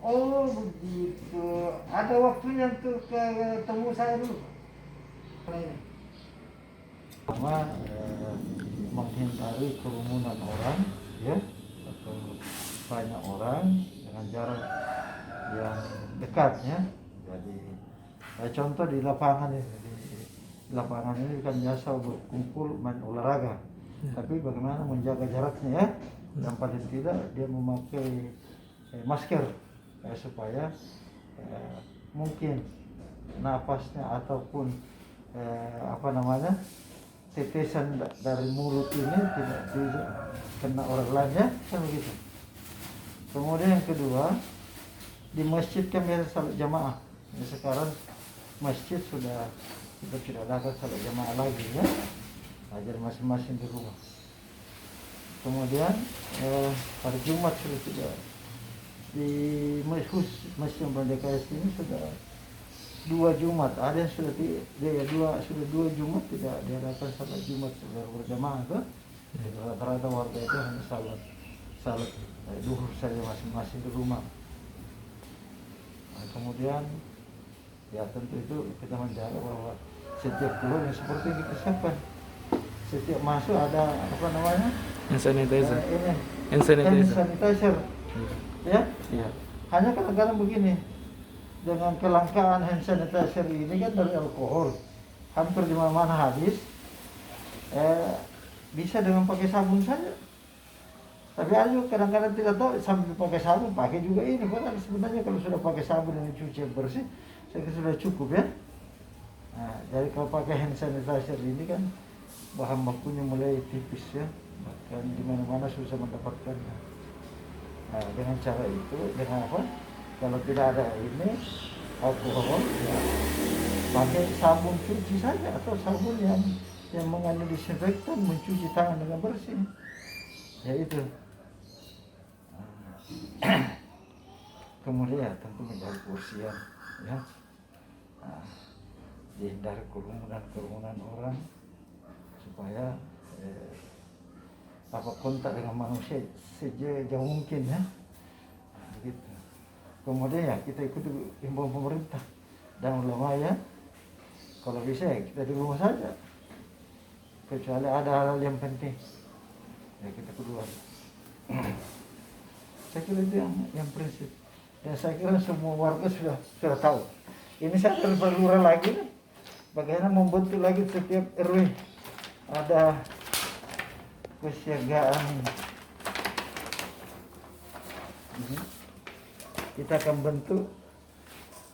Oh begitu. Ada waktunya untuk ketemu saya dulu. Pertama, menghindari kerumunan orang, ya, atau banyak orang dengan jarak yang dekat, ya. Jadi, contoh di lapangan ini, di lapangan ini kan biasa berkumpul main olahraga, tapi bagaimana menjaga jaraknya, ya. Dan paling tidak dia memakai masker supaya mungkin napasnya ataupun apa namanya tetesan dari mulut ini tidak kena orang lain, ya, kan begitu. Kemudian yang kedua, di masjid kan biasa salat jamaah. Ya, sekarang masjid sudah tidak ada salat jamaah lagi, ya, ajar masing-masing di rumah. Kemudian hari Jumat sudah tidak di Masjid Merdeka ini sudah 2 Jumat, ada yang sudah dua Jumat tidak diadakan salat Jumat secara berjamaah, tuh. Rata-rata warga itu hanya salat duhur saja masing-masing di rumah. Nah, kemudian ya tentu itu kita menjaga bahwa setiap keluar yang seperti yang kita siapkan, setiap masuk ada apa namanya hand sanitizer, ya. Hanya kadang-kadang begini, dengan kelangkaan hand sanitizer ini kan dari alkohol hampir di mana-mana habis, bisa dengan pakai sabun saja. Tapi ada juga kadang-kadang tidak tahu sambil pakai sabun, pakai juga ini. Padahal sebenarnya kalau sudah pakai sabun dan cuci yang bersih, saya kira sudah cukup, ya. Nah, jadi kalau pakai hand sanitizer ini kan bahan bakunya mulai tipis, ya, bahkan di mana-mana susah mendapatkannya. Nah, dengan cara itu, dengan apa? Kalau tidak ada ini alkohol, ya, pakai sabun cuci saja atau sabun yang mengandung disinfektan, mencuci tangan dengan bersih, ya itu. Kemudian ya, tentu menjaga kebersihan, ya. Nah, dihindari kerumunan orang supaya apa kontak dengan manusia sejauh mungkin, ya. Nah, begitu. Kemudian ya kita ikuti himbauan pemerintah dan ulama, ya. Kalau bisa ya kita di rumah saja, kecuali ada hal yang penting, ya kita keluar. Saya kira itu yang prinsip. Dan saya kira semua warga sudah tahu. Ini saya perlu lagi nih, bagaimana membentuk lagi setiap RW ada kesiagaan. Kita akan bentuk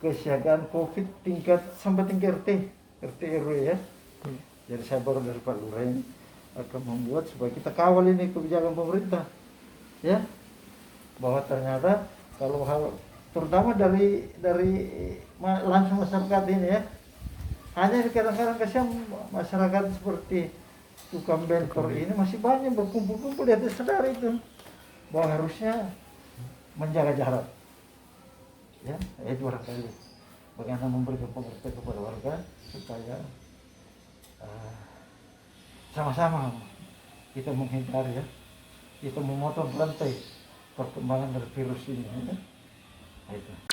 kesiagaan COVID sampai tingkat RT RW, ya. Jadi saya baru dari Pak Lurah ini akan membuat supaya kita kawal ini kebijakan pemerintah, ya, bahwa ternyata kalau hal terutama dari langsung masyarakat ini, ya, hanya kadang-kadang kasihan masyarakat seperti tukang bentor ini masih banyak berkumpul-kumpul di atas sadar itu bahwa harusnya menjaga jarak, ya. Itu barangkali bagaimana memberikan pengertian kepada warga supaya sama-sama kita menghindari, ya, kita memotong rantai perkembangan dari virus ini, ya. Itu.